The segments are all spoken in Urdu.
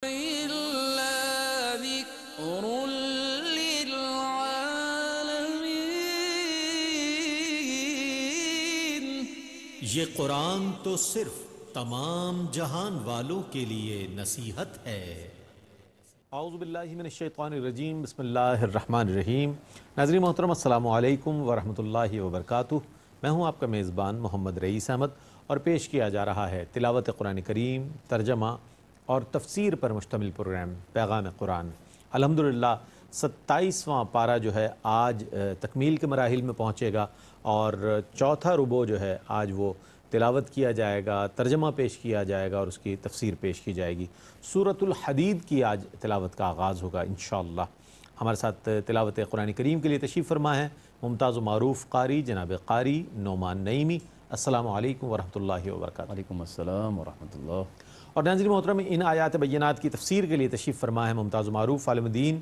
إلا ذكر للعالمين۔ یہ قرآن تو صرف تمام جہان والوں کے لیے نصیحت ہے۔ اعوذ باللہ من الشیطان الرجیم، بسم اللہ الرحمن الرحیم۔ ناظرین محترم، السلام علیکم ورحمۃ اللہ وبرکاتہ۔ میں ہوں آپ کا میزبان محمد رئیس احمد، اور پیش کیا جا رہا ہے تلاوت قرآن کریم، ترجمہ اور تفسیر پر مشتمل پروگرام پیغام قرآن۔ الحمدللہ 27واں پارہ جو ہے آج تکمیل کے مراحل میں پہنچے گا، اور چوتھا ربع جو ہے آج وہ تلاوت کیا جائے گا، ترجمہ پیش کیا جائے گا اور اس کی تفسیر پیش کی جائے گی۔ سورۃ الحدید کی آج تلاوت کا آغاز ہوگا انشاءاللہ۔ ہمارے ساتھ تلاوت قرآن کریم کے لیے تشریف فرما ہے ممتاز و معروف قاری جناب قاری نعمان نعیمی۔ السلام علیکم ورحمۃ اللہ وبرکاتہ۔ وعلیکم السلام ورحمۃ اللہ۔ اور ناظرین محترم، ان آیات بینات کی تفسیر کے لیے تشریف فرما ہے ممتاز و معروف عالم دین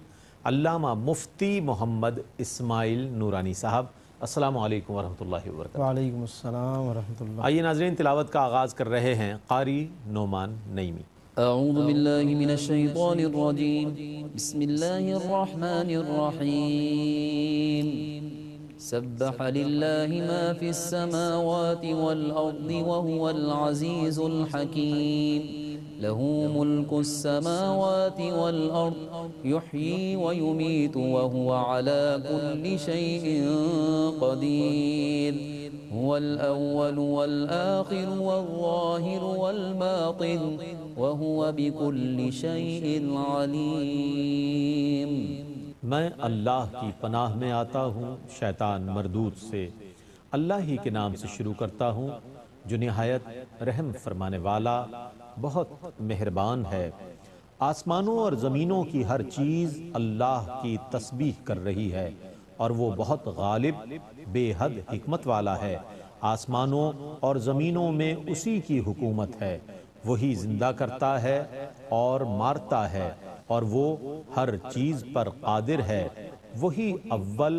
علامہ مفتی محمد اسماعیل نورانی صاحب۔ السلام علیکم ورحمۃ اللہ وبرکاتہ۔ وعلیکم السلام ورحمۃ اللہ۔ آئیے ناظرین، تلاوت کا آغاز کر رہے ہیں قاری نعمان نعیمی۔ اعوذ باللہ من الشیطان الرجیم، بسم اللہ الرحمن الرحیم۔ سبح للہ ما فی السماوات والارض وهو العزیز الحکیم۔ له ملک السماوات والارض یحیی ویمیت وهو على كل شیء قدیر۔ هو الأول والآخر والظاهر والباطن وهو بكل شيء عليم۔ میں اللہ کی پناہ میں آتا ہوں شیطان مردود سے۔ اللہ ہی کے نام سے شروع کرتا ہوں جو نہایت رحم فرمانے والا بہت مہربان ہے۔ آسمانوں اور زمینوں کی ہر چیز اللہ کی تسبیح کر رہی ہے، اور وہ بہت غالب بے حد حکمت والا ہے۔ آسمانوں اور زمینوں میں اسی کی حکومت ہے، وہی زندہ کرتا ہے اور مارتا ہے، اور وہ ہر چیز پر قادر ہے۔ وہی اول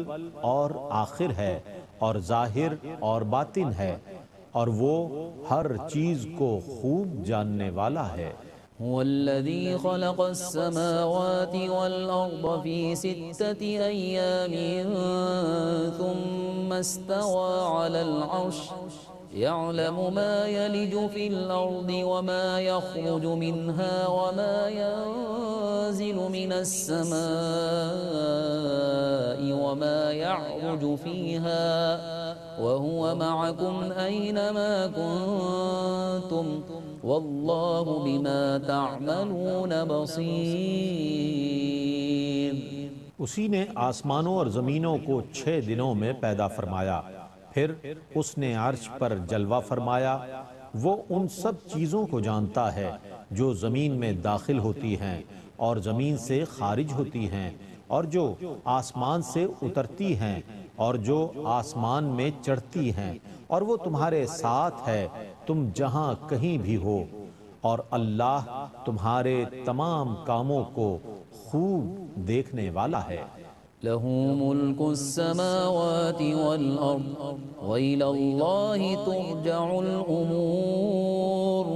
اور آخر ہے، اور ظاہر اور باطن ہے، اور وہ ہر چیز کو خوب جاننے والا ہے۔ هو الذي خلق السماوات والأرض في 6 أيام ثم استوى على العرش يعلم ما يلج في الأرض وما يخرج منها وما ينزل من السماء وما يعرج فيها وهو معكم أينما كنتم واللہ بما تعملون بصیر۔ اسی نے آسمانوں اور زمینوں کو 6 دنوں میں پیدا فرمایا، پھر اس نے عرش پر جلوہ فرمایا۔ وہ ان سب چیزوں کو جانتا ہے جو زمین میں داخل ہوتی ہیں اور زمین سے خارج ہوتی ہیں، اور جو آسمان سے اترتی ہیں اور جو آسمان میں چڑھتی ہیں، اور وہ تمہارے ساتھ ہے تم جہاں کہیں بھی ہو، اور اللہ تمہارے تمام کاموں کو خوب دیکھنے والا ہے۔ لہ ملک السماوات والارض وإلی اللہ ترجع الامور۔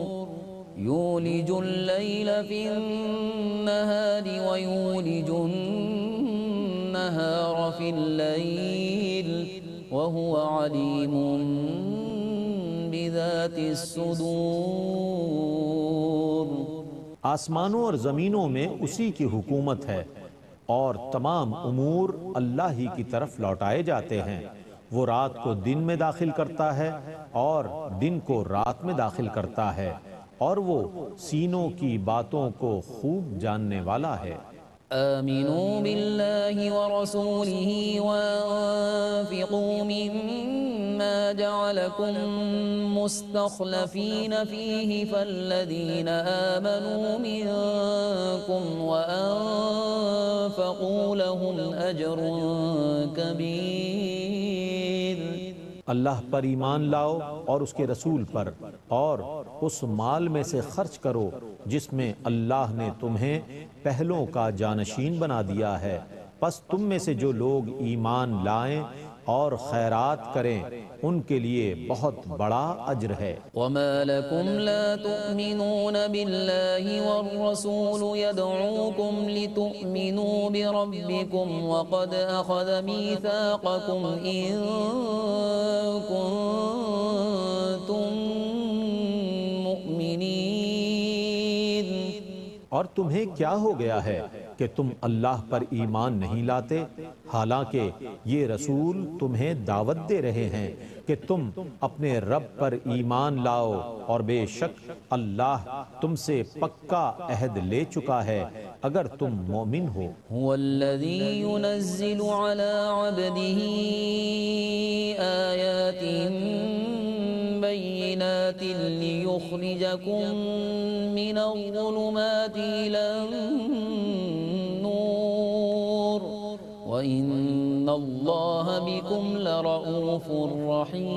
یولج اللیل فی النہار ویولج النہار فی اللیل وهو علیم بذات الصدور۔ آسمانوں اور زمینوں میں اسی کی حکومت ہے، اور تمام امور اللہ ہی کی طرف لوٹائے جاتے ہیں۔ وہ رات کو دن میں داخل کرتا ہے اور دن کو رات میں داخل کرتا ہے، اور وہ سینوں کی باتوں کو خوب جاننے والا ہے۔ آمنوا باللہ ورسولہ وانفقوا مما جعلکم مستخلفین فیہ فالذین آمنوا منکم وانفقوا لهم اجر کبیر۔ اللہ پر ایمان لاؤ اور اس کے رسول پر، اور اس مال میں سے خرچ کرو جس میں اللہ نے تمہیں پہلوں کا جانشین بنا دیا ہے۔ پس تم میں سے جو لوگ ایمان لائیں اور خیرات کریں ان کے لیے بہت بڑا اجر ہے۔ وما لكم لا تؤمنون بالله والرسول يدعوكم لتؤمنوا بربكم وقد أخذ ميثاقكم إن كنتم مؤمنين۔ اور تمہیں کیا ہو گیا ہے کہ تم اللہ پر ایمان نہیں لاتے، حالانکہ یہ رسول تمہیں دعوت دے رہے ہیں کہ تم اپنے رب پر ایمان لاؤ، اور بے شک اللہ تم سے پکا عہد لے چکا ہے اگر تم مومن ہو۔ هو الذي ينزل على عبده آيات بينات ليخرجكم من الظلمات إلى النور وإن الله بكم لرؤوف رحيم۔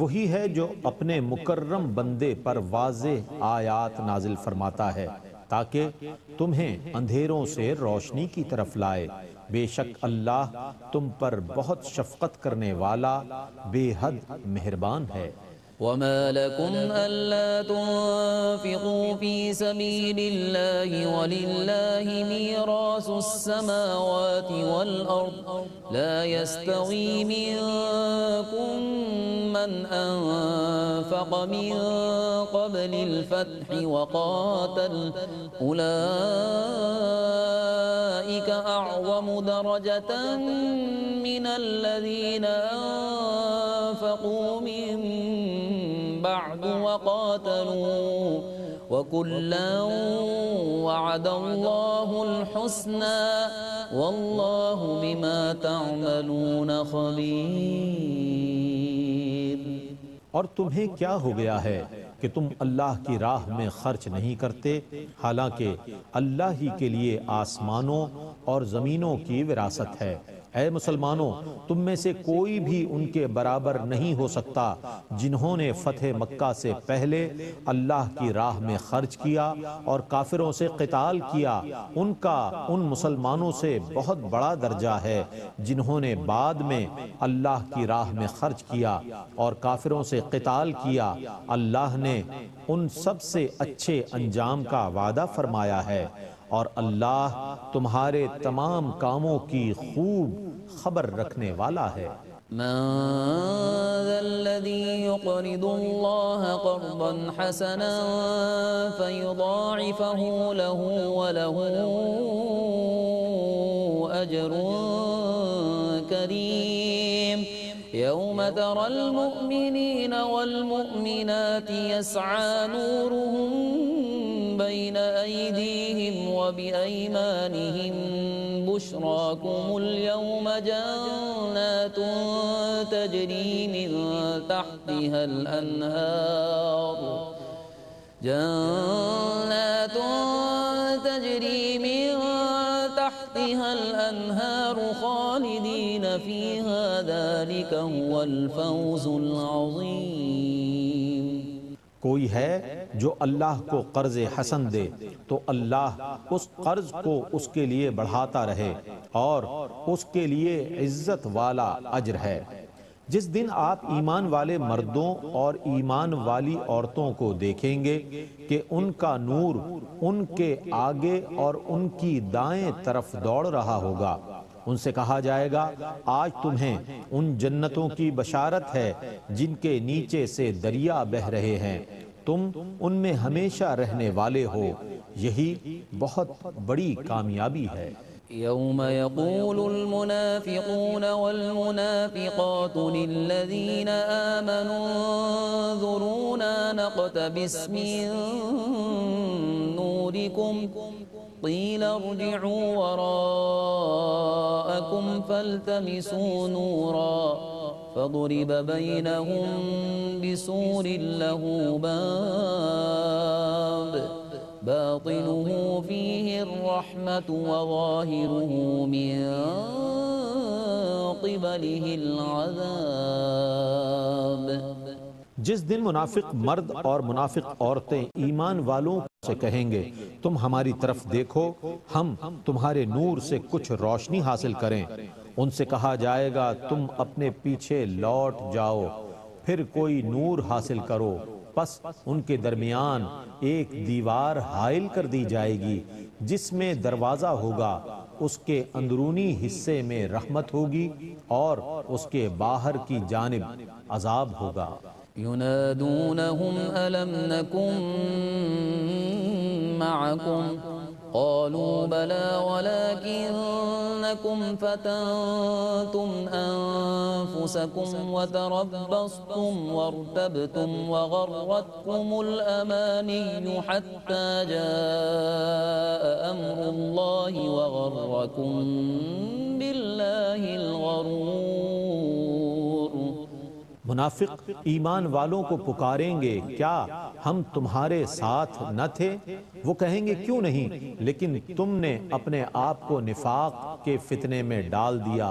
وہی ہے جو اپنے مکرم بندے پر واضح آیات نازل فرماتا ہے تاکہ تمہیں اندھیروں سے روشنی کی طرف لائے، بے شک اللہ تم پر بہت شفقت کرنے والا بے حد مہربان ہے۔ وما لكم ألا تنفقوا في سبيل الله ولله ميراث السماوات والأرض لا يستوي منكم من أنفق من قبل الفتح وقاتل أولئك أعظم درجة من الذين أنفقوا من بعد وقاتلوا وكلا وعد الله الحسنى والله بما تعملون خبير۔ اور تمہیں کیا ہو گیا ہے کہ تم اللہ کی راہ میں خرچ نہیں کرتے، حالانکہ اللہ ہی کے لیے آسمانوں اور زمینوں کی وراثت ہے۔ اے مسلمانوں، تم میں سے کوئی بھی ان کے برابر نہیں ہو سکتا جنہوں نے فتح مکہ سے پہلے اللہ کی راہ میں خرچ کیا اور کافروں سے قتال کیا۔ ان کا ان مسلمانوں سے بہت بڑا درجہ ہے جنہوں نے بعد میں اللہ کی راہ میں خرچ کیا اور کافروں سے قتال کیا۔ اللہ نے ان سب سے اچھے انجام کا وعدہ فرمایا ہے، اور اللہ تمہارے تمام کاموں کی خوب خبر رکھنے والا ہے۔ من ذا الذي يقرض الله قرضا حسنا فيضاعفه له وله أجر كريم يوم ترى المؤمنين والمؤمنات يسعى نورهم بين أيديهم وبأيمانهم بشراكم اليوم جنات تجري من تحتها الأنهار خالدين فيها ذلك هو الفوز العظيم۔ کوئی ہے جو اللہ کو قرض حسن دے تو اللہ اس قرض کو اس کے لیے بڑھاتا رہے اور اس کے لیے عزت والا اجر ہے۔ جس دن آپ ایمان والے مردوں اور ایمان والی عورتوں کو دیکھیں گے کہ ان کا نور ان کے آگے اور ان کی دائیں طرف دوڑ رہا ہوگا، ان سے کہا جائے گا آج تمہیں ان جنتوں کی بشارت ہے جن کے نیچے سے دریا بہہ رہے ہیں، تم ان میں ہمیشہ رہنے والے ہو، یہی بہت بڑی کامیابی ہے۔ يوم يقول المنافقون والمنافقات للذين آمنوا انظرونا نقتبس من نوركم قيل ارجعوا وراءكم فالتمسوا نورا فضرب بينهم بسور له باب باطنه فيه الرحمة وظاهره من قبله العذاب۔ جس دن منافق مرد اور منافق عورتیں ایمان والوں سے کہیں گے تم ہماری طرف دیکھو ہم تمہارے نور سے کچھ روشنی حاصل کریں۔ ان سے کہا جائے گا تم اپنے پیچھے لوٹ جاؤ، پھر کوئی نور حاصل کرو، پس ان کے درمیان ایک دیوار حائل کر دی جائے گی جس میں دروازہ ہوگا، اس کے اندرونی حصے میں رحمت ہوگی اور اس کے باہر کی جانب عذاب ہوگا۔ ينادونهم ألم نكن معكم قالوا بلى ولكنكم فتنتم أنفسكم وتربصتم وارتبتم وغرتكم الأماني حتى جاء أمر الله وغركم بالله الغرور۔ منافق ایمان والوں کو پکاریں گے کیا ہم تمہارے ساتھ نہ تھے؟ وہ کہیں گے کیوں نہیں، لیکن تم نے اپنے آپ کو نفاق کے فتنے میں ڈال دیا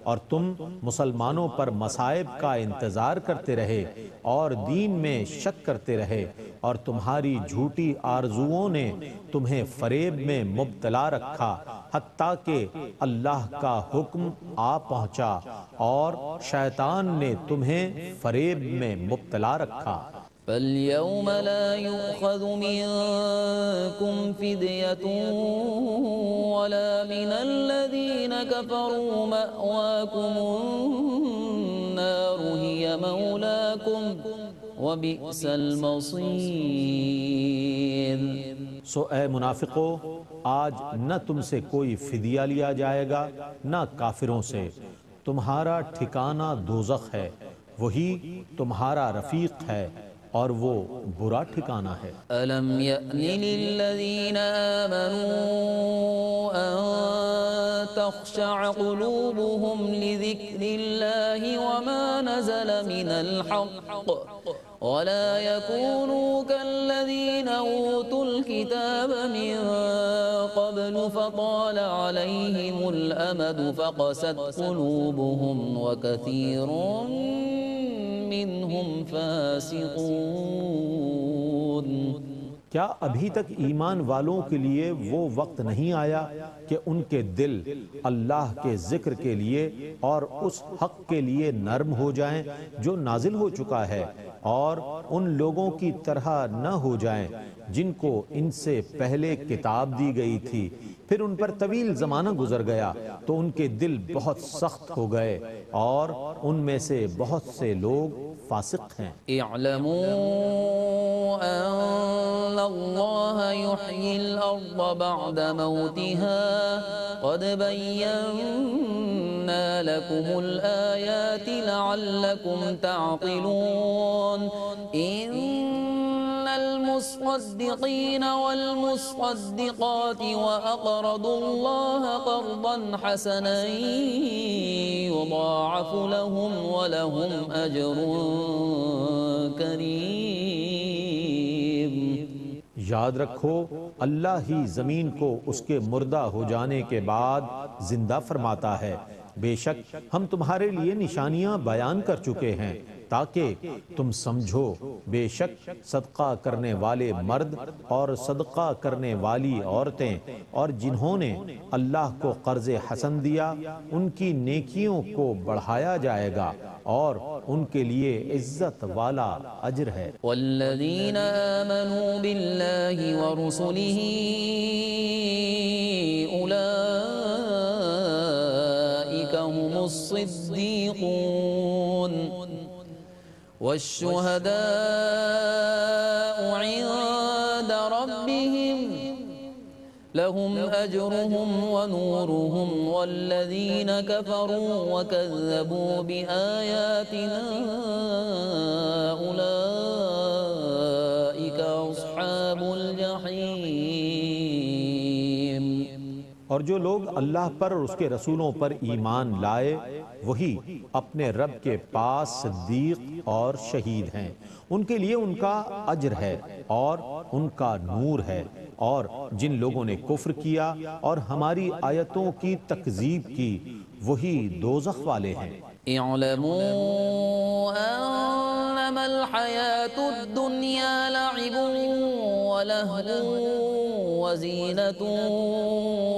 اور تم مسلمانوں پر مصائب کا انتظار کرتے رہے اور دین میں شک کرتے رہے، اور تمہاری جھوٹی آرزوؤں نے تمہیں فریب میں مبتلا رکھا حتیٰ کہ اللہ کا حکم آ پہنچا اور شیطان نے تمہیں فریب میں مبتلا رکھا۔ فَالْيَوْمَ لَا يُؤْخَذُ مِنْكُمْ فِدْيَةٌ وَلَا مِنَ الَّذِينَ كَفَرُوا مَأْوَاكُمُ النَّارُ هِيَ مَوْلَاكُمْ وَبِئْسَ الْمَصِيرُ۔ سو اے منافقو، آج نہ تم سے کوئی فدیہ لیا جائے گا نہ کافروں سے، تمہارا ٹھکانہ دوزخ ہے، وہی تمہارا رفیق ہے اور وہ برا ٹھکانہ ہے۔ أَلَمْ يَأْنِ لِلَّذِينَ آمَنُوا أَن تَخْشَعَ قُلُوبُهُمْ لِذِكْرِ اللَّهِ وَمَا نَزَلَ مِنَ الْحَقِّ وَلَا يَكُونُوا كَالَّذِينَ أُوتُوا الْكِتَابَ مِن قَبْلُ فَطَالَ عَلَيْهِمُ الْأَمَدُ فَقَسَتْ قُلُوبُهُمْ وَكَثِيرٌ مِّنْهُمْ فَاسِقُونَ۔ کیا ابھی تک ایمان والوں کے لیے وہ وقت نہیں آیا کہ ان کے دل اللہ کے ذکر کے لیے اور اس حق کے لیے نرم ہو جائیں جو نازل ہو چکا ہے، اور ان لوگوں کی طرح نہ ہو جائیں جن کو ان سے پہلے کتاب دی گئی تھی، پھر ان پر طویل زمانہ گزر گیا تو ان کے دل بہت سخت ہو گئے اور ان میں سے بہت سے لوگ فاسق ہیں۔ اعلموا ان اللہ یحیی الارض بعد موتها قد بینا لکم الآیات لعلکم تعقلون۔ ان المصدقین والمصدقات وأقرضوا الله قرضا حسنا يضاعف لهم ولهم أجر کریم۔ یاد رکھو اللہ ہی زمین کو اس کے مردہ ہو جانے کے بعد زندہ فرماتا ہے، بے شک ہم تمہارے لیے نشانیاں بیان کر چکے ہیں تاکہ تم سمجھو، بے شک صدقہ کرنے والے مرد اور صدقہ کرنے والی عورتیں اور جنہوں نے اللہ کو قرض حسن دیا ان کی نیکیوں کو بڑھایا جائے گا اور ان کے لیے عزت والا اجر ہے۔ والذین آمنوا باللہ ورسلہ اولئک هم الصدیقون والشهداء عند ربهم لهم أجرهم ونورهم والذين كفروا وكذبوا بآياتنا أولئك أصحاب الجحيم۔ اور جو لوگ اللہ پر اور اس کے رسولوں پر ایمان لائے وہی اپنے رب کے پاس صدیق اور شہید ہیں، ان کے لیے ان کا اجر ہے اور ان کا نور ہے، اور جن لوگوں نے کفر کیا اور ہماری آیتوں کی تکذیب کی وہی دوزخ والے ہیں۔ اعلموا إنما الحياة الدنيا لعب ولهو وزينة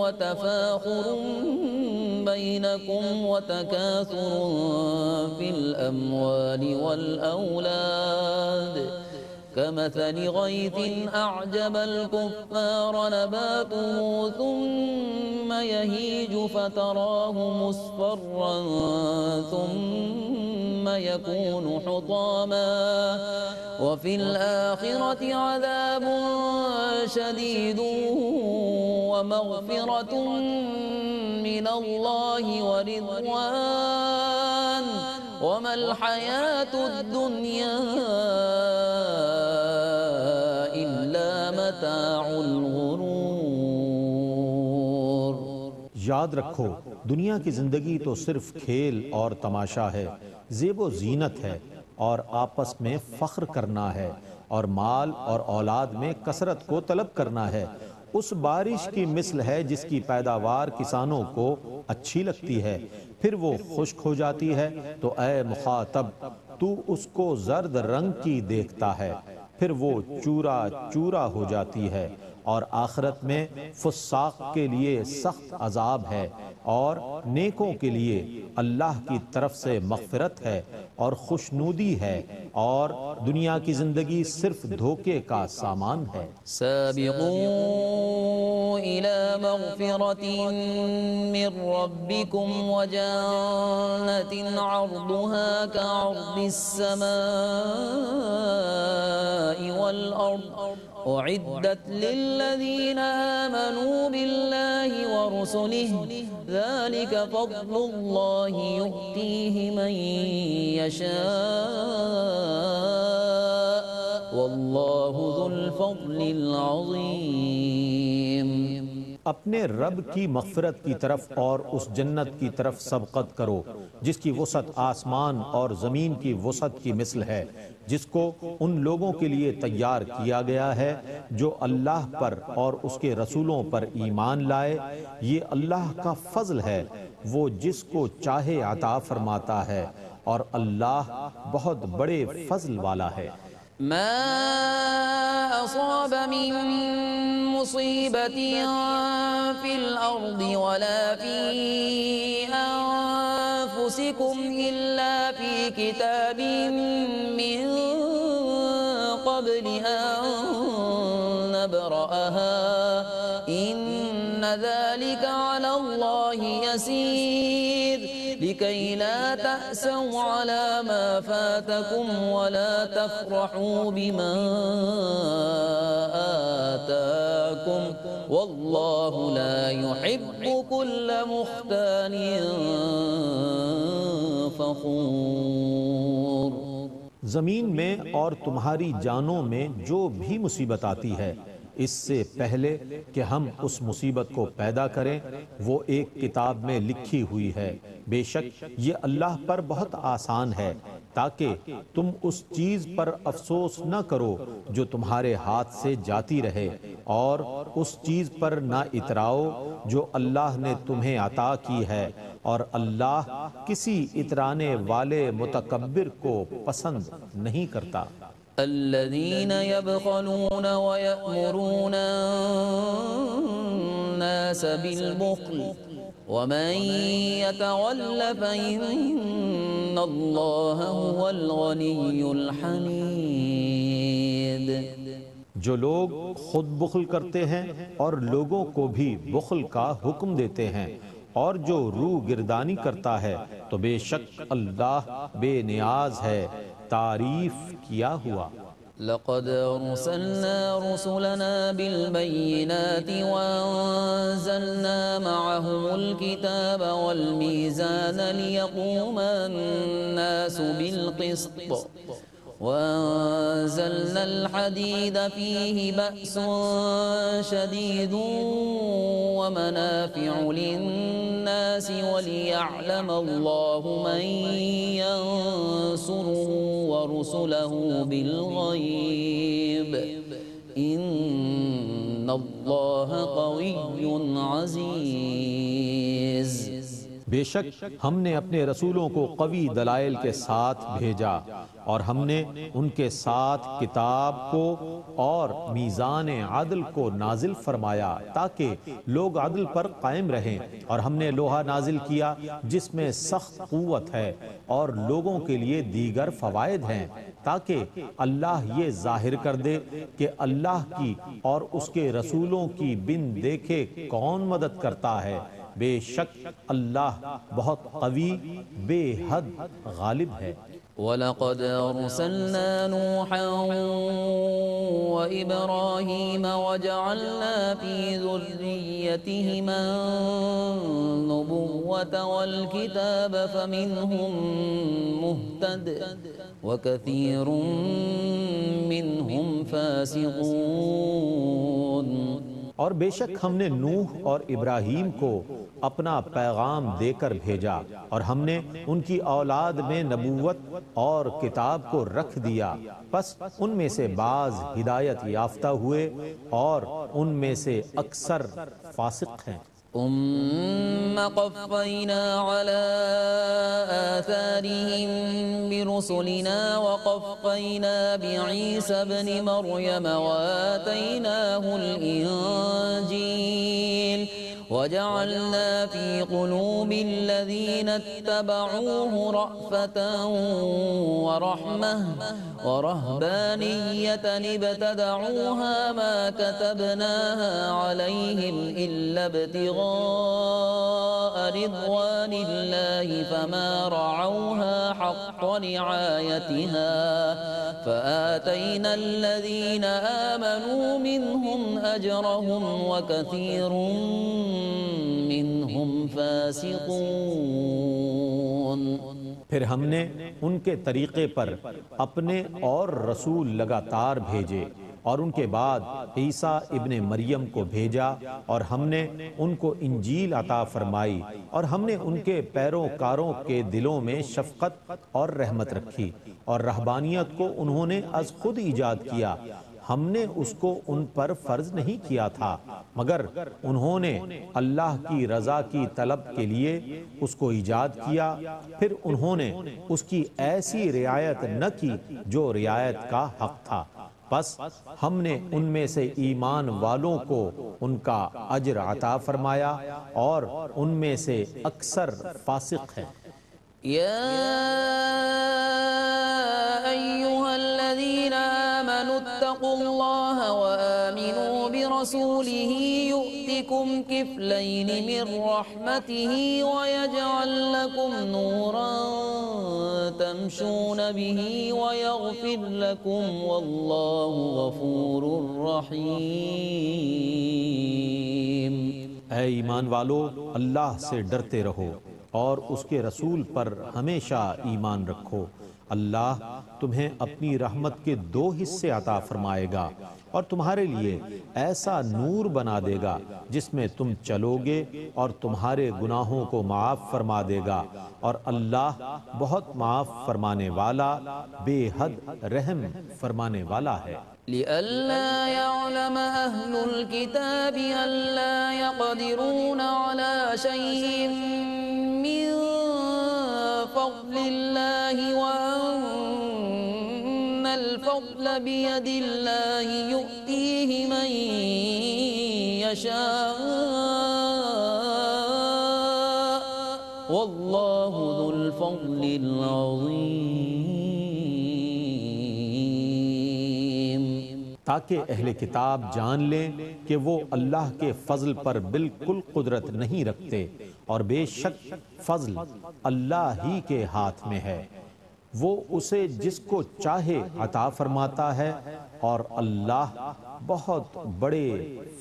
وتفاخر بينكم وتكاثر في الأموال والأولاد كمثل غيث أعجب الكفار نباته ثم يهيج فتراه مصفرا ثم يكون حطاما وفي الآخرة عذاب شديد ومغفرة من الله ورضوان وما الحياة الدنيا إلا متاع الغرور۔ یاد رکھو دنیا کی زندگی تو صرف کھیل اور تماشا ہے، زیب و زینت ہے اور آپس میں فخر کرنا ہے اور مال اور اولاد میں کثرت کو طلب کرنا ہے۔ اس بارش کی مثل ہے جس کی پیداوار کسانوں کو اچھی لگتی ہے، پھر وہ خشک ہو جاتی ہے تو اے مخاطب تو اس کو زرد رنگ کی دیکھتا ہے، پھر وہ چورا چورا ہو جاتی ہے، اور آخرت میں فساق کے لیے سخت عذاب ہے، اور نیکوں کے لیے اللہ کی طرف سے مغفرت ہے اور خوشنودی ہے، اور دنیا کی زندگی صرف دھوکے کا سامان ہے۔ سابقوا إلى مغفرة من ربكم وجنة عرضها كعرض السماء والأرض أعدت للذين آمنوا بالله ورسله ذلك فضل الله يؤتيه من يشاء والله ذو الفضل العظيم۔ اپنے رب کی مغفرت کی طرف اور اس جنت کی طرف سبقت کرو جس کی وسعت آسمان اور زمین کی وسعت کی مثل ہے، جس کو ان لوگوں کے لیے تیار کیا گیا ہے جو اللہ پر اور اس کے رسولوں پر ایمان لائے۔ یہ اللہ کا فضل ہے، وہ جس کو چاہے عطا فرماتا ہے، اور اللہ بہت بڑے فضل والا ہے۔ ما أصاب من مصيبة في الأرض ولا في أنفسكم إلا في كتاب من قبل أن نبرأها إن ذلك على الله يسير لكي لا تأسوا على ما فاتكم ولا تفرحوا بما آتاكم والله لا يحب كل مختال فخور۔ زمین میں اور تمہاری جانوں میں جو بھی مصیبت آتی ہے، اس سے پہلے کہ ہم اس مصیبت کو پیدا کریں وہ ایک کتاب میں لکھی ہوئی ہے، بے شک یہ اللہ پر بہت آسان ہے، تاکہ تم اس چیز پر افسوس نہ کرو جو تمہارے ہاتھ سے جاتی رہے، اور اس چیز پر نہ اتراؤ جو اللہ نے تمہیں عطا کی ہے، اور اللہ کسی اترانے والے متکبر کو پسند نہیں کرتا۔ الذين يبخلون ويأمرون الناس بالبخل ومن يتول فإن الله هو الغني الحميد۔ جو لوگ خود بخل کرتے ہیں اور لوگوں کو بھی بخل کا حکم دیتے ہیں، اور جو روح گردانی کرتا ہے، تو بے شک اللہ بے نیاز ہے، تعریف کیا ہوا۔ لقد أرسلنا رسلنا بالبينات وأنزلنا معهم الكتاب والميزان ليقوم الناس بالقسط وأنزلنا الحديد فيه بأس شديد ومنافع للناس وليعلم الله من ينصره ورسله بالغيب إن الله قوي عزيز۔ بے شک ہم نے اپنے رسولوں کو قوی دلائل کے ساتھ بھیجا اور ہم نے ان کے ساتھ کتاب کو اور میزان عدل کو نازل فرمایا تاکہ لوگ عدل پر قائم رہیں، اور ہم نے لوہا نازل کیا جس میں سخت قوت ہے اور لوگوں کے لیے دیگر فوائد ہیں، تاکہ اللہ یہ ظاہر کر دے کہ اللہ کی اور اس کے رسولوں کی بن دیکھے کون مدد کرتا ہے۔ بے شک اللہ بہت قوی بے حد غالب ہے۔ وَلَقَدْ أَرْسَلْنَا نُوحًا وَإِبْرَاهِيمَ وَجَعَلْنَا فِي ذُرِّيَّتِهِمَا النُّبُوَّةَ وَالْكِتَابَ فَمِنْهُم مُّهْتَدٍ وَكَثِيرٌ مِّنْهُمْ فَاسِقُونَ۔ اور بے شک ہم نے نوح اور ابراہیم کو اپنا پیغام دے کر بھیجا، اور ہم نے ان کی اولاد میں نبوت اور کتاب کو رکھ دیا، پس ان میں سے بعض ہدایت یافتہ ہوئے اور ان میں سے اکثر فاسق ہیں۔ ثم قفينا على آثارهم برسلنا وقفينا بعيسى ابن مريم وآتيناه الإنجيل وجعلنا في قلوب الذين اتبعوه رأفة ورحمة ورهبانية ابتدعوها ما كتبناها عليهم إلا ابتغاء رضوان الله فما رعوها حق رعايتها فآتينا الذين آمنوا منهم أجرهم وكثير منهم فاسقون۔ پھر ہم نے ان کے طریقے پر اپنے اور رسول لگاتار بھیجے، اور ان کے بعد عیسیٰ ابن مریم کو بھیجا، اور ہم نے ان کو انجیل عطا فرمائی، اور ہم نے ان کے پیروکاروں کے دلوں میں شفقت اور رحمت رکھی، اور رہبانیت کو انہوں نے از خود ایجاد کیا، ہم نے اس کو ان پر فرض نہیں کیا تھا، مگر انہوں نے اللہ کی رضا کی طلب کے لیے اس کو ایجاد کیا، پھر انہوں نے اس کی ایسی رعایت نہ کی جو رعایت کا حق تھا، بس ہم نے ان میں سے ایمان والوں کو ان کا اجر عطا فرمایا اور ان میں سے اکثر فاسق ہیں۔ يا أيها الذين آمنوا اتقوا الله وآمنوا برسوله يؤتكم كفلين من رحمته ويجعل لكم نورا تمشون به ويغفر لكم والله غفور رحيم۔ اے ایمان والو، اللہ سے ڈرتے رہو اور اس کے رسول پر ہمیشہ ایمان رکھو، اللہ تمہیں اپنی رحمت کے 2 حصے عطا فرمائے گا اور تمہارے لیے ایسا نور بنا دے گا جس میں تم چلو گے اور تمہارے گناہوں کو معاف فرما دے گا، اور اللہ بہت معاف فرمانے والا بے حد رحم فرمانے والا ہے۔ لئلا يعلم أهل الكتاب ألا يقدرون على شيء من فضل الله وأن الفضل بيد الله يؤتيه من يشاء والله ذو الفضل العظيم۔ تاکہ اہل کتاب جان لیں کہ وہ اللہ کے فضل پر بالکل قدرت نہیں رکھتے، اور بے شک فضل اللہ ہی کے ہاتھ میں ہے، وہ اسے جس کو چاہے عطا فرماتا ہے، اور اللہ بہت بڑے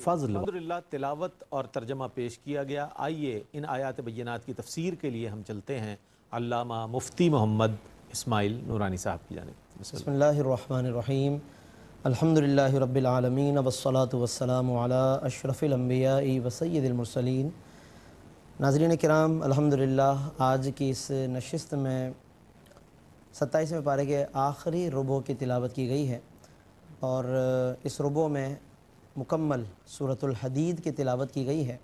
فضل۔ الحمدللہ تلاوت اور ترجمہ پیش کیا گیا۔ آئیے ان آیات بینات کی تفسیر کے لیے ہم چلتے ہیں علامہ مفتی محمد اسماعیل نورانی صاحب کی جانب۔ بسم اللہ الرحمن الرحیم، الحمدللہ رب العالمین والصلاة والسلام علی اشرف الانبیاء وسید المرسلین۔ ناظرین کرام، الحمدللہ آج کی اس نشست میں 27ویں پارے کے آخری ربع کی تلاوت کی گئی ہے، اور اس ربع میں مکمل سورۃ الحدید کی تلاوت کی گئی ہے۔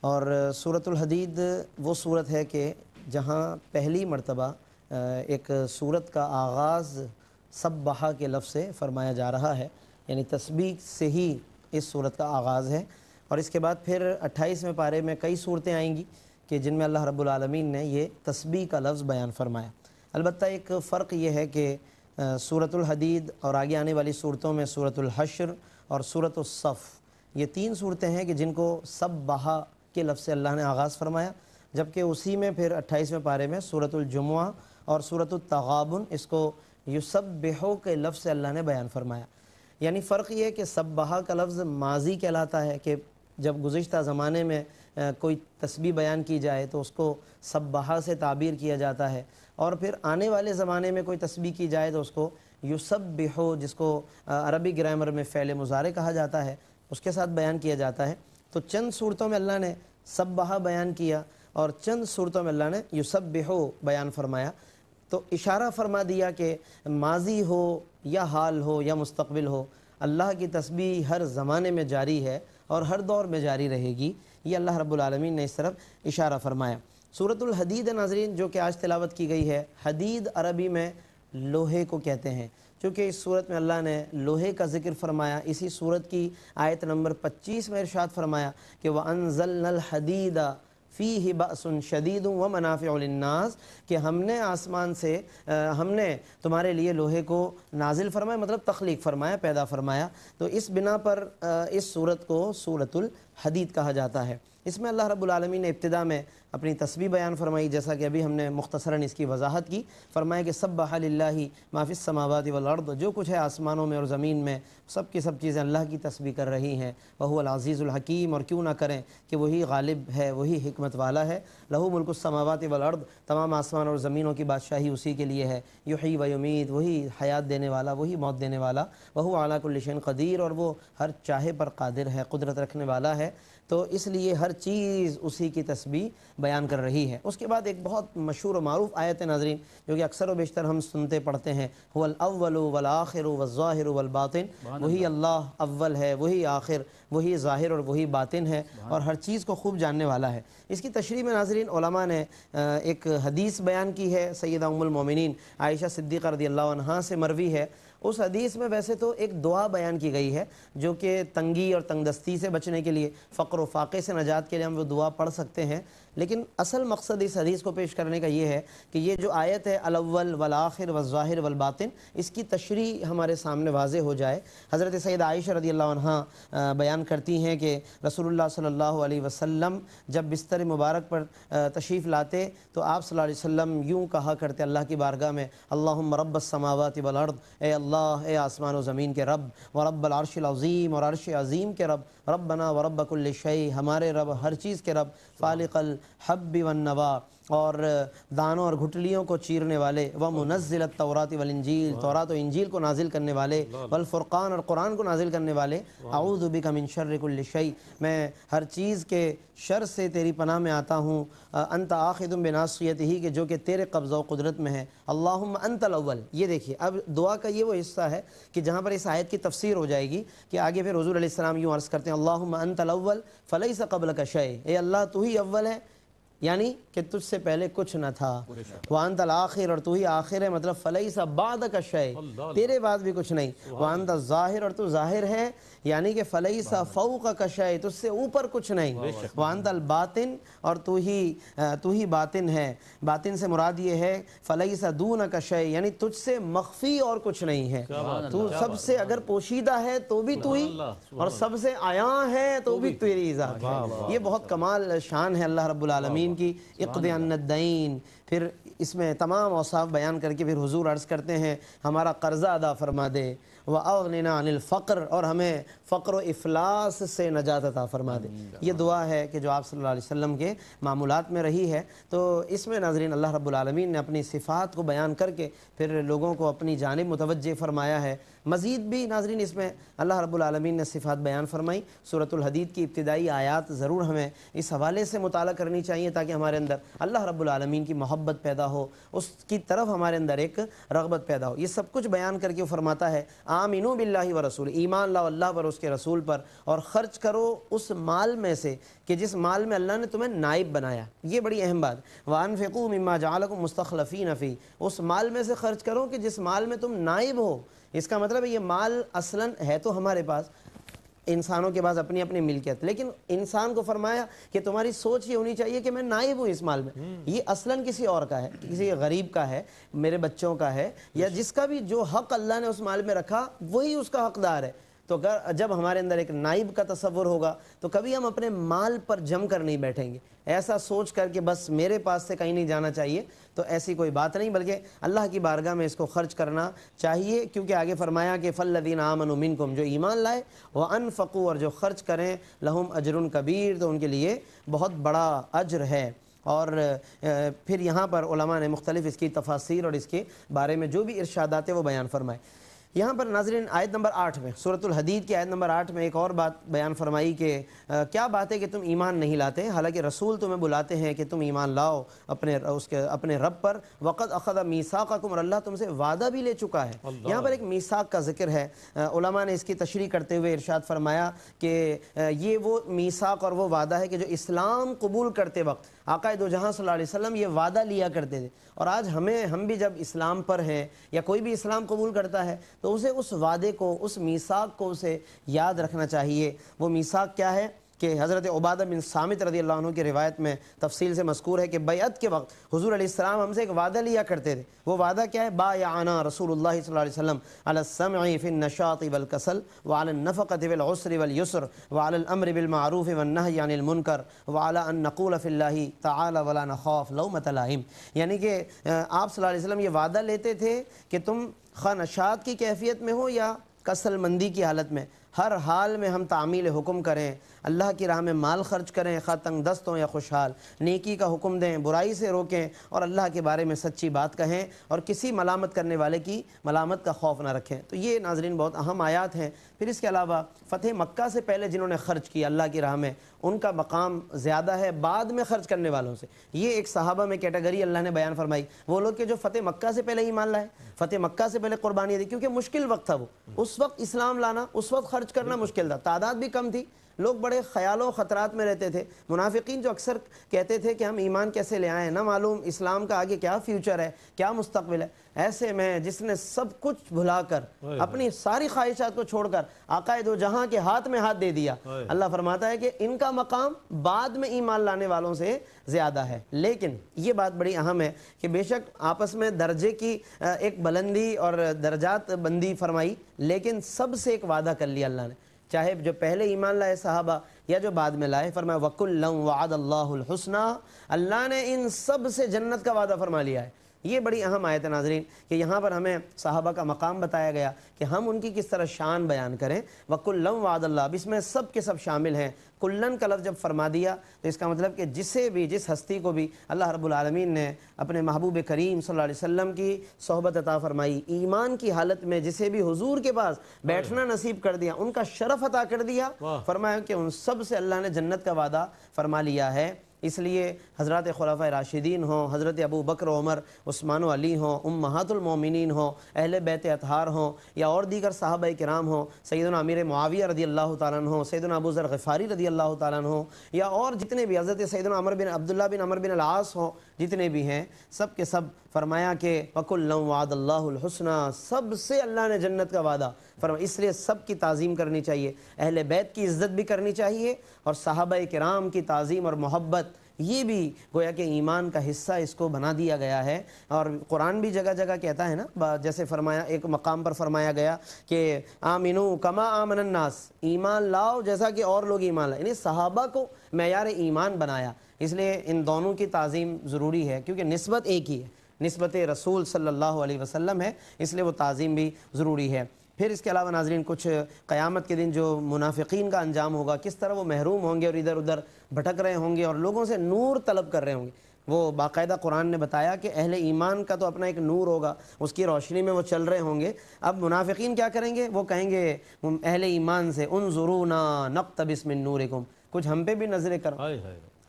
اور سورۃ الحدید وہ صورت ہے کہ جہاں پہلی مرتبہ ایک صورت کا آغاز سبحہ کے لفظ سے فرمایا جا رہا ہے، یعنی تسبیح سے ہی اس صورت کا آغاز ہے۔ اور اس کے بعد پھر 28ویں پارے میں کئی صورتیں آئیں گی کہ جن میں اللہ رب العالمین نے یہ تسبیح کا لفظ بیان فرمایا۔ البتہ ایک فرق یہ ہے کہ سورۃ الحدید اور آگے آنے والی صورتوں میں سورۃ الحشر اور سورۃ الصف، یہ تین صورتیں ہیں کہ جن کو سبحہ کے لفظ سے اللہ نے آغاز فرمایا، جبکہ اسی میں پھر 28ویں پارے میں سورۃ الجمعہ اور سورۃ التغابن اس کو یسبحو کے لفظ سے اللہ نے بیان فرمایا۔ یعنی فرق یہ ہے کہ سبحہ کا لفظ ماضی کہلاتا ہے کہ جب گزشتہ زمانے میں کوئی تسبیح بیان کی جائے تو اس کو سبحہ سے تعبیر کیا جاتا ہے، اور پھر آنے والے زمانے میں کوئی تسبیح کی جائے تو اس کو یسبحو، جس کو عربی گرامر میں فعل مضارع کہا جاتا ہے، اس کے ساتھ بیان کیا جاتا ہے۔ تو چند صورتوں میں اللہ نے سبحہ بیان کیا اور چند صورتوں میں اللہ نے یسبحو بیان فرمایا، تو اشارہ فرما دیا کہ ماضی ہو یا حال ہو یا مستقبل ہو، اللہ کی تسبیح ہر زمانے میں جاری ہے اور ہر دور میں جاری رہے گی، یہ اللہ رب العالمین نے اس طرف اشارہ فرمایا۔ سورۃ الحدید ناظرین جو کہ آج تلاوت کی گئی ہے، حدید عربی میں لوہے کو کہتے ہیں، چونکہ اس صورت میں اللہ نے لوہے کا ذکر فرمایا۔ اسی صورت کی آیت نمبر 25 میں ارشاد فرمایا کہ وَأَنزَلْنَا الْحَدِيدَ فِيهِ بَأْسٌ شَدِيدٌ وَمَنَافِعُ لِلنَّاسِ، کہ ہم نے آسمان سے ہم نے تمہارے لیے لوہے کو نازل فرمایا، مطلب تخلیق فرمایا، پیدا فرمایا۔ تو اس بنا پر اس صورت کو سورۃ الحدید کہا جاتا ہے۔ اس میں اللہ رب العالمین نے ابتدا میں اپنی تسبیح بیان فرمائی، جیسا کہ ابھی ہم نے مختصراً اس کی وضاحت کی، فرمایا کہ سبح للہ ما فی السماوات والارض، جو کچھ ہے آسمانوں میں اور زمین میں سب کی سب چیزیں اللہ کی تسبیح کر رہی ہیں، وہو العزیز الحکیم، اور کیوں نہ کریں کہ وہی غالب ہے، وہی حکمت والا ہے، لہو ملک السماوات والارض، تمام آسمان اور زمینوں کی بادشاہی اسی کے لیے ہے، یحیی و یمیت، وہی حیات دینے والا، وہی موت دینے والا، وہو علی کل شیء قدیر، اور وہ ہر چاہے پر قادر ہے، قدرت رکھنے والا ہے۔ تو اس لیے ہر چیز اسی کی تسبیح بیان کر رہی ہے۔ اس کے بعد ایک بہت مشہور و معروف آیت ناظرین جو کہ اکثر و بیشتر ہم سنتے پڑھتے ہیں، هو الاول والآخر والظاہر والباطن، وہی اللہ اول ہے، وہی آخر، وہی ظاہر اور وہی باطن ہے، اور ہر چیز کو خوب جاننے والا ہے۔ اس کی تشریح میں ناظرین علماء نے ایک حدیث بیان کی ہے، سیدہ ام المومنین عائشہ صدیقہ رضی اللہ عنہا سے مروی ہے۔ اس حدیث میں ویسے تو ایک دعا بیان کی گئی ہے جو کہ تنگی اور تنگ دستی سے بچنے کے لیے، فقر و فاقے سے نجات کے لیے ہم وہ دعا پڑھ سکتے ہیں، لیکن اصل مقصد اس حدیث کو پیش کرنے کا یہ ہے کہ یہ جو آیت ہے الاول والآخر والظاہر والباطن، اس کی تشریح ہمارے سامنے واضح ہو جائے۔ حضرت سیدہ عائشہ رضی اللہ عنہا بیان کرتی ہیں کہ رسول اللہ صلی اللہ علیہ وسلم جب بستر مبارک پر تشریف لاتے تو آپ صلی اللہ علیہ وسلم یوں کہا کرتے اللہ کی بارگاہ میں، اللہم رب السماوات والارض، اے اللہ، اے آسمان و زمین کے رب، ورب العرش العظیم، اور عرش عظیم کے رب، ربنا ورب کل شیء، ہمارے رب ہر چیز کے رب، فالق الحب والنوا، اور دانوں اور گھٹلیوں کو چیرنے والے، ومنزل التوراۃ والانجیل، تورات و انجیل کو نازل کرنے والے، والفرقان، اور قرآن کو نازل کرنے والے، اعوذ بک من شر کل شیء، میں ہر چیز کے شر سے تیری پناہ میں آتا ہوں، انت آخذ بناصیتہ، کہ جو کہ تیرے قبضہ و قدرت میں ہے، اللہم انت الاول۔ یہ دیکھیے اب دعا کا یہ وہ حصہ ہے کہ جہاں پر اس آیت کی تفسیر ہو جائے گی کہ آگے پھر حضور علیہ السلام یوں عرض کرتے ہیں، اللہم انت الاول فلیس قبلک شیء، اے اللہ تو ہی اول ہے، یعنی کہ تجھ سے پہلے کچھ نہ تھا، وانت الآخر، اور تو ہی آخر ہے، مطلب فلیس بعدک شیء، تیرے بعد بھی کچھ نہیں، وانت الظاہر، اور تو ظاہر ہے، یعنی کہ فلیس فوقک شیء، تجھ سے اوپر کچھ نہیں، وانت الباطن، اور تو ہی باطن ہے، باطن سے مراد یہ ہے فلیس دونک شیء، یعنی تجھ سے مخفی اور کچھ نہیں ہے، تو سب سے اگر پوشیدہ ہے تو بھی تو ہی، اور سب سے عیاں ہے تو بھی تیری ذات ہے۔ یہ بہت کمال شان ہے اللہ رب العالمین کی، اقض عنا الدین۔ پھر اس میں تمام اوصاف بیان کر کے پھر حضور عرض کرتے ہیں ہمارا قرضہ ادا فرما دے، وَأَغْنِنَا عَنِ الْفَقْرِ، اور ہمیں فقر و افلاس سے نجات عطا فرما دے۔ یہ دعا ہے کہ جو آپ صلی اللہ علیہ وسلم کے معمولات میں رہی ہے۔ تو اس میں ناظرین اللہ رب العالمین نے اپنی صفات کو بیان کر کے پھر لوگوں کو اپنی جانب متوجہ فرمایا ہے۔ مزید بھی ناظرین اس میں اللہ رب العالمین نے صفات بیان فرمائی۔ سورۃ الحدید کی ابتدائی آیات ضرور ہمیں اس حوالے سے مطالعہ کرنی چاہیے تاکہ ہمارے اندر اللہ رب العالمین کی محبت پیدا ہو، اس کی طرف ہمارے اندر ایک رغبت پیدا ہو۔ یہ سب کچھ بیان کر کے وہ فرماتا ہے آمنو باللہ و رسول، ایمان لاؤ اللہ پر، اس کے رسول پر، اور خرچ کرو اس مال میں سے کہ جس مال میں اللہ نے تمہیں نائب بنایا. یہ بڑی اہم بات. وانفقوا مما جعلکم مستخلفین فی، اس مال میں سے خرچ کرو کہ جس مال میں تم نائب ہو. اس کا مطلب ہے یہ مال اصلاً ہے تو ہمارے پاس، انسانوں کے پاس اپنی اپنی ملکیت، لیکن انسان کو فرمایا کہ تمہاری سوچ یہ ہونی چاہیے کہ میں نائب ہوں اس مال میں. یہ اصلاً کسی اور کا ہے، کسی غریب کا ہے، میرے بچوں کا ہے، یا جس کا بھی جو حق اللہ نے اس مال میں رکھا وہی اس کا حقدار ہے. تو جب ہمارے اندر ایک نائب کا تصور ہوگا تو کبھی ہم اپنے مال پر جم کر نہیں بیٹھیں گے ایسا سوچ کر کہ بس میرے پاس سے کہیں نہیں جانا چاہیے. تو ایسی کوئی بات نہیں، بلکہ اللہ کی بارگاہ میں اس کو خرچ کرنا چاہیے، کیونکہ آگے فرمایا کہ فالذین آمنوا منکم، جو ایمان لائے، وانفقوا، اور جو خرچ کریں، لہم اجر کبیر، تو ان کے لیے بہت بڑا اجر ہے. اور پھر یہاں پر علماء نے مختلف اس کی تفاسیر اور اس کے بارے میں جو بھی ارشادات ہیں وہ بیان فرمائے. یہاں پر ناظرین آیت نمبر 8 میں، سورۃ الحدید کی آیت نمبر 8 میں ایک اور بات بیان فرمائی کہ کیا بات ہے کہ تم ایمان نہیں لاتے، حالانکہ رسول تمہیں بلاتے ہیں کہ تم ایمان لاؤ اپنے رب پر. وقد اخذ میثاقکم، اور اللہ تم سے وعدہ بھی لے چکا ہے. یہاں پر ایک میثاق کا ذکر ہے. علماء نے اس کی تشریح کرتے ہوئے ارشاد فرمایا کہ یہ وہ میثاق اور وہ وعدہ ہے کہ جو اسلام قبول کرتے وقت آقا دو جہاں صلی اللہ علیہ وسلم یہ وعدہ لیا کرتے تھے. اور آج ہم بھی جب اسلام پر ہیں یا کوئی بھی اسلام قبول کرتا ہے تو اسے اس وعدے کو، اس میثاق کو اسے یاد رکھنا چاہیے. وہ میثاق کیا ہے کہ حضرت عبادہ بن صامت رضی اللہ عنہ کی روایت میں تفصیل سے مذکور ہے کہ بیعت کے وقت حضور علیہ السلام ہم سے ایک وعدہ لیا کرتے تھے. وہ وعدہ کیا ہے؟ بایعنا رسول اللہ صلی اللہ علیہ وسلم علی السمع فی النشاط والکسل وعلی النفقۃ والعسر والیسر وعلی الامر بالمعروف والنہی عن المنکر وعلی ان نقول فی اللہ تعالی ولا نخاف لومۃ لائم. یعنی کہ آپ صلی اللہ علیہ وسلم یہ وعدہ لیتے تھے کہ تم خواہ نشاط کی کیفیت میں ہو یا کسل مندی کی حالت میں، ہر حال میں ہم تعمیل حکم کریں، اللہ کی راہ میں مال خرچ کریں، خواہ تنگ دست ہوں یا خوشحال، نیکی کا حکم دیں، برائی سے روکیں، اور اللہ کے بارے میں سچی بات کہیں، اور کسی ملامت کرنے والے کی ملامت کا خوف نہ رکھیں. تو یہ ناظرین بہت اہم آیات ہیں. پھر اس کے علاوہ فتح مکہ سے پہلے جنہوں نے خرچ کیا اللہ کی راہ میں ان کا مقام زیادہ ہے بعد میں خرچ کرنے والوں سے. یہ ایک صحابہ میں کیٹیگری اللہ نے بیان فرمائی، وہ لوگ کہ جو فتح مکہ سے پہلے ایمان لائے، فتح مکہ سے پہلے قربانی دی، کیونکہ مشکل وقت تھا. وہ اس وقت اسلام لانا، اس وقت خرچ کرنا مشکل تھا، تعداد بھی کم تھی، لوگ بڑے خیالوں و خطرات میں رہتے تھے. منافقین جو اکثر کہتے تھے کہ ہم ایمان کیسے لے آئیں، نہ معلوم اسلام کا آگے کیا فیوچر ہے، کیا مستقبل ہے. ایسے میں جس نے سب کچھ بھلا کر، اپنی ساری خواہشات کو چھوڑ کر آقا دو جہاں کے ہاتھ میں ہاتھ دے دیا، اللہ فرماتا ہے کہ ان کا مقام بعد میں ایمان لانے والوں سے زیادہ ہے. لیکن یہ بات بڑی اہم ہے کہ بے شک آپس میں درجے کی ایک بلندی اور درجات بندی فرمائی، لیکن سب سے ایک وعدہ کر لیا اللہ نے، چاہے جو پہلے ایمان لائے صحابہ یا جو بعد میں لائے. فرمایا وَكُلًّا وَعَدَ اللَّهُ الْحُسْنَى، اللہ نے ان سب سے جنت کا وعدہ فرما لیا ہے. یہ بڑی اہم آیت ہے ناظرین کہ یہاں پر ہمیں صحابہ کا مقام بتایا گیا کہ ہم ان کی کس طرح شان بیان کریں. وَكُلًّا وَعَدَ اللَّهُ، اب اس میں سب کے سب شامل ہیں. کلن کا لفظ جب فرما دیا تو اس کا مطلب کہ جس ہستی کو بھی اللہ رب العالمین نے اپنے محبوب کریم صلی اللہ علیہ وسلم کی صحبت عطا فرمائی، ایمان کی حالت میں جسے بھی حضور کے پاس بیٹھنا نصیب کر دیا، ان کا شرف عطا کر دیا، فرمایا کہ ان سب سے اللہ نے جنت کا وعدہ فرما لیا ہے. اس لیے حضرات خلفائے راشدین ہوں، حضرت ابو بکر و عمر، عثمان و علی ہوں، امہات المومنین ہوں، اہل بیت اطہار ہوں، یا اور دیگر صحابہ کرام ہوں، سیدنا امیر معاویہ رضی اللہ تعالیٰ عنہ ہوں، سیدنا ابو ذر غفاری رضی اللہ تعالیٰ عنہ ہوں، یا اور جتنے بھی حضرت سیدنا عبداللہ بن عمر بن العاص ہوں، جتنے بھی ہیں، سب کے سب فرمایا کہ وَكُلًّا وَعَدَ اللَّهُ الْحُسْنَى، سب سے اللہ نے جنت کا وعدہ فرمایا. اس لیے سب کی تعظیم کرنی چاہیے، اہل بیت کی عزت بھی کرنی چاہیے، اور صحابہ کرام کی تعظیم اور محبت یہ بھی گویا کہ ایمان کا حصہ اس کو بنا دیا گیا ہے. اور قرآن بھی جگہ جگہ کہتا ہے نا، جیسے فرمایا ایک مقام پر فرمایا گیا کہ آمنو کما آمن الناس، ایمان لاؤ جیسا کہ اور لوگ ایمان لائے، یعنی صحابہ کو معیار ایمان بنایا. اس لیے ان دونوں کی تعظیم ضروری ہے کیونکہ نسبت ایک ہی ہے، نسبت رسول صلی اللہ علیہ وسلم ہے، اس لیے وہ تعظیم بھی ضروری ہے. پھر اس کے علاوہ ناظرین کچھ قیامت کے دن جو منافقین کا انجام ہوگا، کس طرح وہ محروم ہوں گے اور ادھر ادھر بھٹک رہے ہوں گے اور لوگوں سے نور طلب کر رہے ہوں گے. وہ باقاعدہ قرآن نے بتایا کہ اہل ایمان کا تو اپنا ایک نور ہوگا، اس کی روشنی میں وہ چل رہے ہوں گے. اب منافقین کیا کریں گے؟ وہ کہیں گے اہل ایمان سے انظرونا نقتبس من نورکم، کچھ ہم پہ بھی نظریں کرو.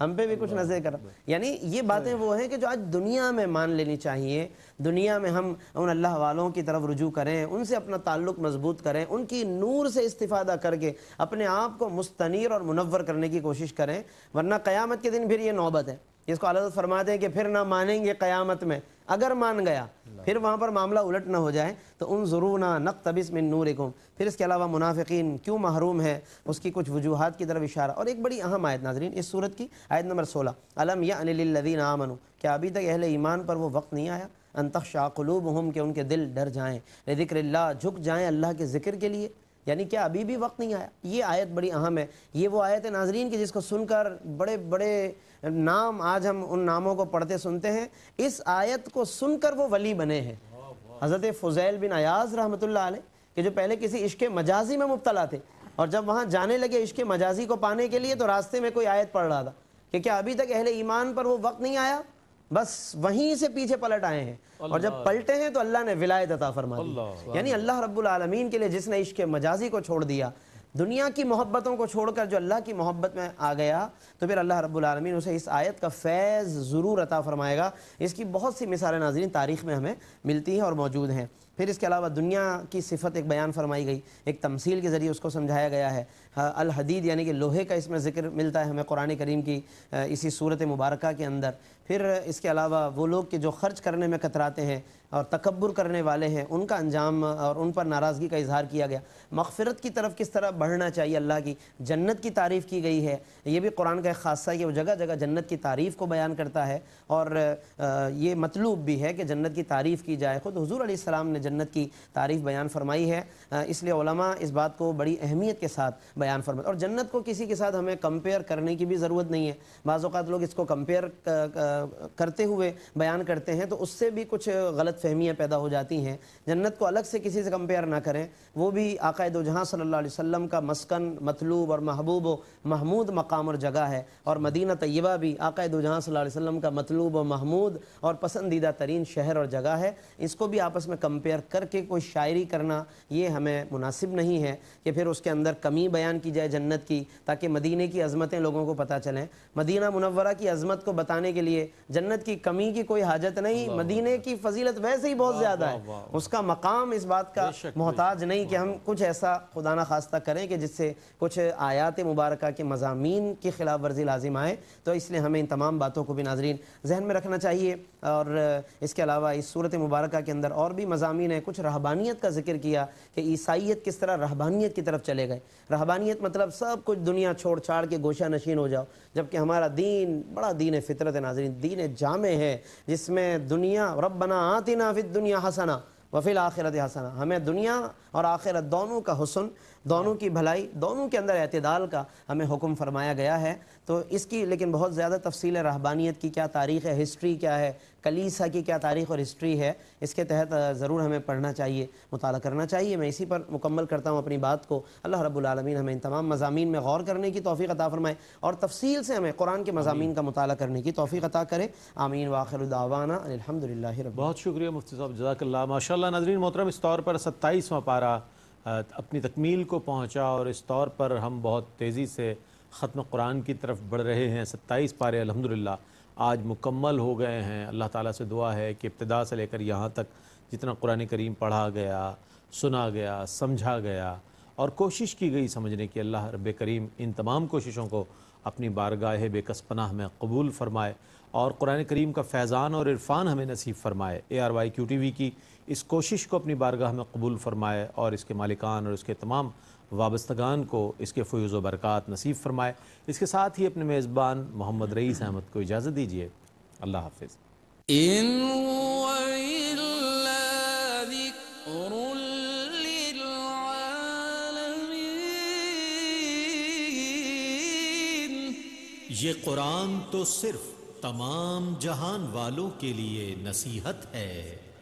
ہم پہ بھی کچھ نظر کرم. یعنی یہ باتیں وہ ہیں کہ جو آج دنیا میں مان لینی چاہیے. دنیا میں ہم ان اللہ والوں کی طرف رجوع کریں, ان سے اپنا تعلق مضبوط کریں, ان کی نور سے استفادہ کر کے اپنے آپ کو مستنیر اور منور کرنے کی کوشش کریں, ورنہ قیامت کے دن پھر یہ نوبت ہے جس کو اللہ فرماتے ہیں کہ پھر نہ مانیں گے قیامت میں. اگر مان گیا پھر وہاں پر معاملہ الٹ نہ ہو جائے تو انظرونا نقتبس من نورکم. پھر اس کے علاوہ منافقین کیوں محروم ہے, اس کی کچھ وجوہات کی طرف اشارہ. اور ایک بڑی اہم آیت ناظرین اس صورت کی, آیت نمبر 16, الم یأن للذین آمنوا, کیا ابھی تک اہل ایمان پر وہ وقت نہیں آیا, ان تخشع قلوبہم, کہ ان کے دل ڈر جائیں, لذکر اللہ, جھک جائیں اللہ کے ذکر کے لیے. یعنی کیا ابھی بھی وقت نہیں آیا؟ یہ آیت بڑی اہم ہے. یہ وہ آیت ہے ناظرین کی جس کو سن کر بڑے بڑے نام آج ہم ان ناموں کو پڑھتے سنتے ہیں. اس آیت کو سن کر وہ ولی بنے ہیں. حضرت فضیل بن عیاض رحمۃ اللہ علیہ, کہ جو پہلے کسی عشق مجازی میں مبتلا تھے, اور جب وہاں جانے لگے عشق مجازی کو پانے کے لیے تو راستے میں کوئی آیت پڑھ رہا تھا کہ کیا ابھی تک اہل ایمان پر وہ وقت نہیں آیا, بس وہیں سے پیچھے پلٹ آئے ہیں. اور جب پلٹے ہیں تو اللہ نے ولایت عطا فرما دی. یعنی اللہ رب العالمین کے لیے جس نے عشق مجازی کو چھوڑ دیا, دنیا کی محبتوں کو چھوڑ کر جو اللہ کی محبت میں آ گیا, تو پھر اللہ رب العالمین اسے اس آیت کا فیض ضرور عطا فرمائے گا. اس کی بہت سی مثالیں ناظرین تاریخ میں ہمیں ملتی ہیں اور موجود ہیں. پھر اس کے علاوہ دنیا کی صفت ایک بیان فرمائی گئی, ایک تمثیل کے ذریعے اس کو سمجھایا گیا ہے. الحدید یعنی کہ لوہے کا اس میں ذکر ملتا ہے ہمیں قرآن کریم کی اسی صورت مبارکہ کے اندر. پھر اس کے علاوہ وہ لوگ کہ جو خرچ کرنے میں کتراتے ہیں اور تکبر کرنے والے ہیں, ان کا انجام اور ان پر ناراضگی کا اظہار کیا گیا. مغفرت کی طرف کس طرح بڑھنا چاہیے اللہ کی, جنت کی تعریف کی گئی ہے. یہ بھی قرآن کا ایک خاصہ ہے کہ وہ جگہ جگہ جنت کی تعریف کو بیان کرتا ہے, اور یہ مطلوب بھی ہے کہ جنت کی تعریف کی جائے. خود حضور علیہ السلام نے جنت کی تعریف بیان فرمائی ہے, اس لیے علماء اس بات کو بڑی اہمیت کے ساتھ بیان فرماتے. اور جنت کو کسی کے ساتھ ہمیں کمپیئر کرنے کی بھی ضرورت نہیں ہے. بعض اوقات لوگ اس کو کمپیئر کرتے ہوئے بیان کرتے ہیں تو اس سے بھی کچھ غلط فہمیاں پیدا ہو جاتی ہیں. جنت کو الگ سے کسی سے کمپیئر نہ کریں, وہ بھی آقا دو جہاں صلی اللہ علیہ وسلم کا مسکن, مطلوب اور محبوب و محمود مقام اور جگہ ہے. اور مدینہ طیبہ بھی آقا دو جہاں صلی اللہ علیہ وسلم کا مطلوب و محمود اور پسندیدہ ترین شہر اور جگہ ہے. اس کو بھی آپس میں کمپیئر کر کے کوئی شاعری کرنا یہ ہمیں مناسب نہیں ہے کہ پھر اس کے اندر کمی بیان کی جائے جنت کی, تاکہ مدینے کی عظمتیں لوگوں کو پتہ چلیں. مدینہ منورہ کی عظمت کو بتانے کے لیے جنت کی کمی کی کوئی حاجت نہیں. مدینے کی فضیلت ویسے ہی بہت زیادہ ہے, اس کا مقام اس بات کا محتاج نہیں کہ ہم کچھ ایسا خدا نہ خواستہ کریں کہ جس سے کچھ آیات مبارکہ کے مضامین کی خلاف ورزی لازم آئے. تو اس لیے ہمیں ان تمام باتوں کو بھی ناظرین ذہن میں رکھنا چاہیے. اور اس کے علاوہ اس صورت مبارکہ کے اندر اور بھی مضامین ہیں. کچھ رہبانیت کا ذکر کیا کہ عیسائیت کس طرح رہبانیت کی طرف چلے گئے. رہبانیت مطلب سب کچھ دنیا چھوڑ چھاڑ کے گوشہ نشین ہو جاؤ, جبکہ ہمارا دین بڑا دین فطرت ہے ناظرین, دین جامع ہے جس میں دنیا ربنا آتنا فی الدنیا حسنہ وفی الآخرت حسنہ, ہمیں دنیا اور آخرت دونوں کا حسن, دونوں کی بھلائی, دونوں کے اندر اعتدال کا ہمیں حکم فرمایا گیا ہے. تو اس کی لیکن بہت زیادہ تفصیل ہے. رہبانیت کی کیا تاریخ ہے, ہسٹری کیا ہے, کلیسا کی کیا تاریخ اور ہسٹری ہے, اس کے تحت ضرور ہمیں پڑھنا چاہیے, مطالعہ کرنا چاہیے. میں اسی پر مکمل کرتا ہوں اپنی بات کو. اللہ رب العالمین ہمیں ان تمام مضامین میں غور کرنے کی توفیق عطا فرمائے اور تفصیل سے ہمیں قرآن کے مضامین کا مطالعہ کرنے کی توفیق عطا کرے. آمین. وآخر دعوانا الحمدللہ رب. بہت شکریہ مفتی صاحب, جزاک اللہ. ماشاءاللہ ناظرین محترم, اس طور پر 27واں پارہ اپنی تکمیل کو پہنچا اور اس طور پر ہم بہت تیزی سے ختم قرآن کی طرف بڑھ رہے ہیں. 27 پارے الحمدللہ آج مکمل ہو گئے ہیں. اللہ تعالیٰ سے دعا ہے کہ ابتدا سے لے کر یہاں تک جتنا قرآن کریم پڑھا گیا, سنا گیا, سمجھا گیا اور کوشش کی گئی سمجھنے کی, اللہ رب کریم ان تمام کوششوں کو اپنی بارگاہ بے کس پناہ میں قبول فرمائے اور قرآن کریم کا فیضان اور عرفان ہمیں نصیب فرمائے. ARYQTV کی اس کوشش کو اپنی بارگاہ میں قبول فرمائے اور اس کے مالکان اور اس کے تمام وابستگان کو اس کے فیض و برکات نصیب فرمائے. اس کے ساتھ ہی اپنے میزبان محمد رئیس احمد کو اجازت دیجیے. اللہ حافظ. یہ قرآن تو صرف تمام جہان والوں کے لیے نصیحت ہے.